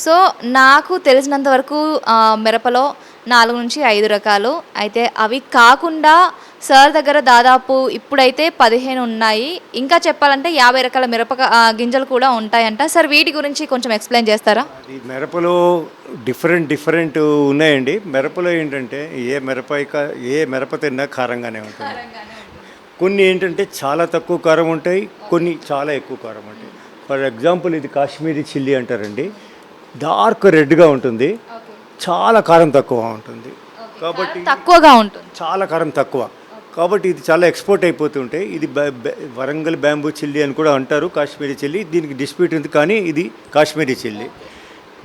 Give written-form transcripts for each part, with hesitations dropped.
So, నాకు తెలిసినంత వరకు మిరపలో 4-5 రకాలు. అయితే అవి కాకుండా సార్ దగ్గర దాదాపు ఇప్పుడైతే 15 ఉన్నాయి. ఇంకా చెప్పాలంటే 50 రకాల గింజలు కూడా ఉంటాయంట. సార్ వీటి గురించి కొంచెం ఎక్స్‌ప్లెయిన్ చేస్తారా? ఈ మిరపలో డిఫరెంట్ ఉన్నాయండి. మిరపలో ఏంటంటే ఏ మిరప తిన్నా కారంగానే ఉంటుంది. కొన్ని ఏంటంటే చాలా తక్కువ కారం ఉంటాయి, కొన్ని చాలా ఎక్కువ కారం ఉంటాయి. ఫర్ ఎగ్జాంపుల్ ఇది కాశ్మీరీ చిల్లీ అంటారండి. డార్క్ రెడ్గా ఉంటుంది, చాలా కారం తక్కువ ఉంటుంది. కాబట్టి తక్కువగా ఉంటుంది. చాలా కారం తక్కువ కాబట్టి ఇది చాలా ఎక్స్పోర్ట్ అయిపోతుంటాయి. ఇది వరంగల్ బ్యాంబూ చిల్లీ అని కూడా అంటారు, కాశ్మీరీ చిల్లీ. దీనికి డిస్ప్యూట్ ఉంది, కానీ ఇది కాశ్మీరీ చిల్లీ.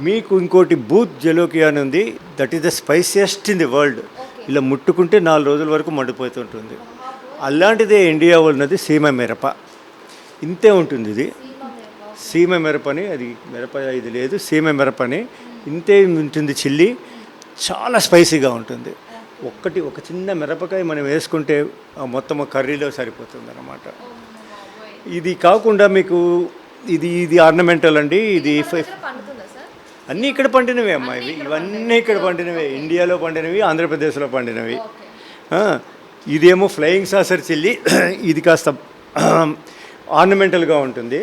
మీకు ఇంకోటి బూత్ జలోకియా అని ఉంది. That is the spiciest in the world. ఇలా ముట్టుకుంటే 4 రోజుల వరకు మండిపోతుంటుంది. అలాంటిదే ఇండియా ఉన్నది సీమ మిరప. ఇంతే ఉంటుంది ఇది. సీమ మిరపని, అది మిరప ఇది లేదు, సీమ మిరపని ఇంతే ఉంటుంది. చిల్లీ చాలా స్పైసీగా ఉంటుంది. ఒక చిన్న మిరపకాయ మనం వేసుకుంటే మొత్తం కర్రీలో సరిపోతుంది అన్నమాట. ఇది కాకుండా మీకు ఇది ఆర్నమెంటల్ అండి. ఇది అన్నీ ఇక్కడ పండినవే అమ్మా. ఇవన్నీ ఇక్కడ పండినవే, ఇండియాలో పండినవి, ఆంధ్రప్రదేశ్లో పండినవి. ఇదేమో ఫ్లయింగ్ సాసర్ చిల్లీ. ఇది కాస్త ఆర్నమెంటల్గా ఉంటుంది.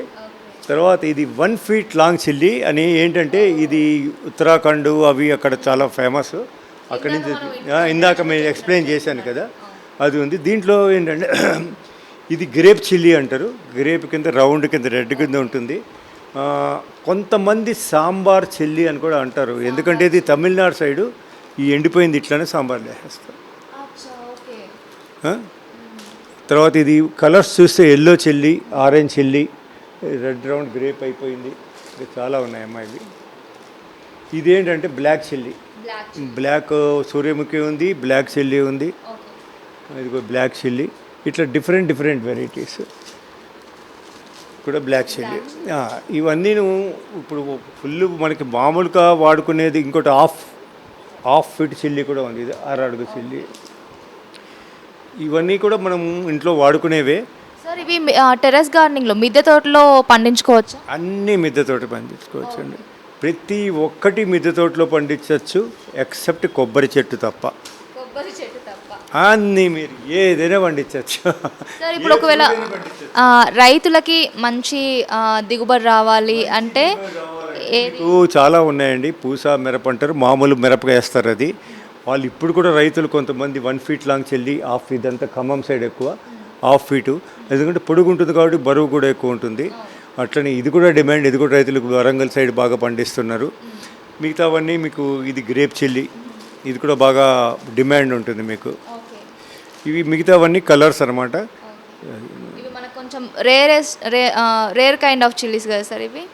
తర్వాత ఇది 1 feet లాంగ్ చిల్లీ అని ఏంటంటే ఇది ఉత్తరాఖండ్ అవి అక్కడ చాలా ఫేమస్. అక్కడి నుంచి ఇందాక మేము ఎక్స్ప్లెయిన్ చేశాను కదా, అది ఉంది. దీంట్లో ఏంటంటే ఇది గ్రేప్ చిల్లీ అంటారు. గ్రేప్ కింద రౌండ్ కింద రెడ్ కింద ఉంటుంది. కొంతమంది సాంబార్ చిల్లీ అని కూడా అంటారు, ఎందుకంటే ఇది తమిళనాడు సైడు ఈ ఎండిపోయింది ఇట్లానే సాంబార్ వేసేస్తారు. తర్వాత ఇది కలర్స్ చూస్తే yellow chilli, orange chilli, red round grape అయిపోయింది. చాలా ఉన్నాయమ్మా ఇవి. ఇదేంటంటే బ్లాక్ చిల్లీ. బ్లాక్ సూర్యముఖి ఉంది, బ్లాక్ చిల్లీ ఉంది, ఇదిగో బ్లాక్ చిల్లీ. ఇట్లా డిఫరెంట్ వెరైటీస్ కూడా బ్లాక్ చిల్లీ. ఇవన్నీ ఇప్పుడు ఫుల్ మనకి మామూలుగా వాడుకునేది. ఇంకోటి హాఫ్ ఫీట్ చిల్లీ కూడా ఉంది. ఇది 6 అడుగు చిల్లీ. ఇవన్నీ కూడా మనం ఇంట్లో వాడుకునేవే. సార్ ఇవి టెర్రస్ గార్డెనింగ్లో మిద్దె తోటలో పండించుకోవచ్చు. అన్నీ మిద్దె తోట పండించుకోవచ్చు అండి. ప్రతి ఒక్కటి మిద్దె తోటలో పండించవచ్చు, ఎక్సెప్ట్ కొబ్బరి చెట్టు తప్ప. అన్నీ మీరు ఏదైనా పండించవచ్చు. సార్ ఇప్పుడు ఒకవేళ రైతులకి మంచి దిగుబడి రావాలి అంటే చాలా ఉన్నాయండి. పూసా మిరప అంటారు, మామూలు మిరప వేస్తారు. అది వాళ్ళు ఇప్పుడు కూడా రైతులు కొంతమంది 1 feet లాంగ్ చెల్లి హాఫ్, ఇదంతా ఖమ్మం సైడ్ ఎక్కువ 1/2 feet, ఎందుకంటే పొడుగు ఉంటుంది కాబట్టి బరువు కూడా ఎక్కువ ఉంటుంది. అట్లనే ఇది కూడా డిమాండ్. ఇది కూడా రైతులకు వరంగల్ సైడ్ బాగా పండిస్తున్నారు. మిగతావన్నీ మీకు ఇది గ్రేప్ చిల్లీ, ఇది కూడా బాగా డిమాండ్ ఉంటుంది మీకు. ఇవి మిగతావన్నీ కలర్స్ అనమాట. ఇవి మనకు కొంచెం రేర్ కైండ్ ఆఫ్ చిల్లీస్ కదా సార్ ఇవి.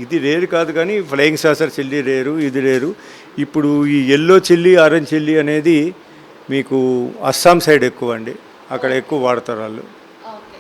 ఇది రేరు కాదు, కానీ ఫ్లయింగ్ సాసర్ చిల్లీ రేరు, ఇది రేరు. ఇప్పుడు ఈ ఎల్లో చిల్లీ, ఆరెంజ్ చిల్లీ అనేది మీకు అస్సాం సైడ్ ఎక్కువ అండి, అక్కడ ఎక్కువ వాడతారు వాళ్ళు.